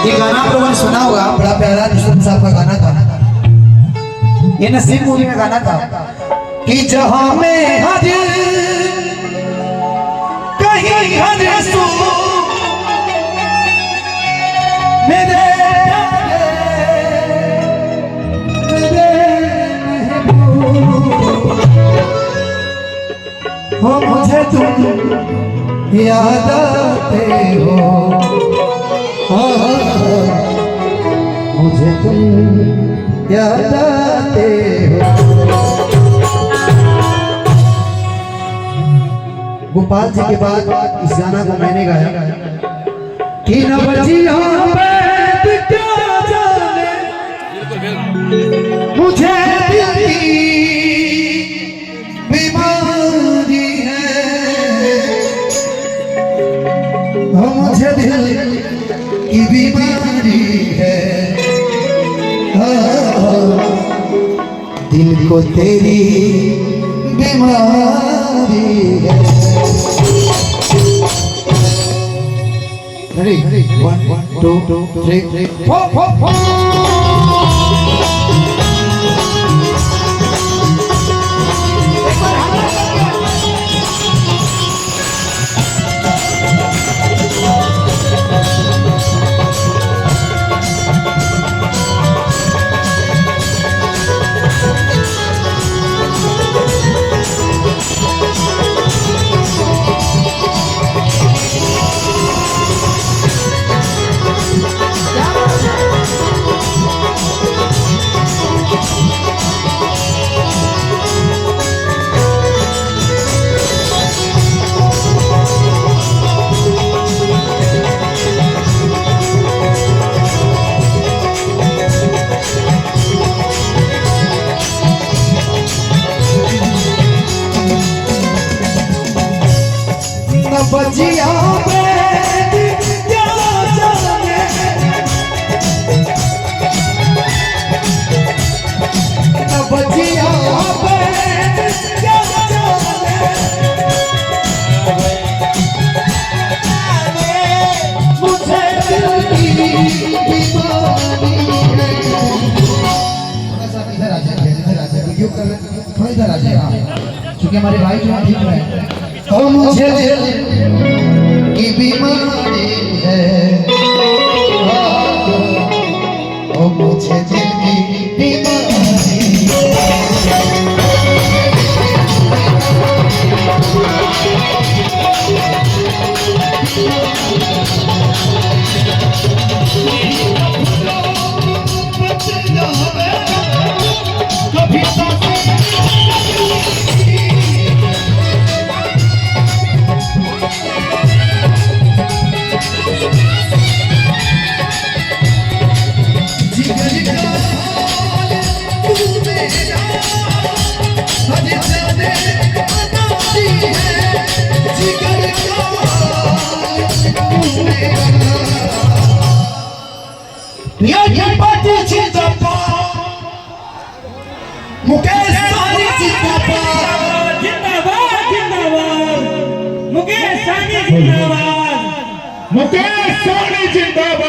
ये गाना आप लोगों ने सुना होगा, बड़ा प्यारा नुसरत साहब का गाना था। ये नसीब मूवी में गाना था कि जहां में हर कहीं हर सू मेरे हो मुझे तुम याद आते हो, मुझे तुम याद आते हो। गोपाल जी के बाद इस गाना को मैंने गाया कि न बची यहाँ बैठ क्या जाने मुझे दिल की बीमारी है, मुझे दिल की बीमारी है, दिल को तेरी बीमारी है। Ready? 1, 2, 3, 4. बजिया बैठ क्या जाने, बजिया बैठ क्या जाने, मुझे दिल की बीमारी है। थोड़ा सा इधर आ जाए, वीडियो कर थोड़ा इधर आ जाए, क्योंकि हमारे भाई जो ठीक है। मुझे दिल की बीमारी है, मुझे दिल की बीमारी मुकेश सानी जिंदाबाद, जिंदाबाद जिंदाबाद, मुकेश सानी जिंदाबाद, मुकेश सानी जिंदाबाद।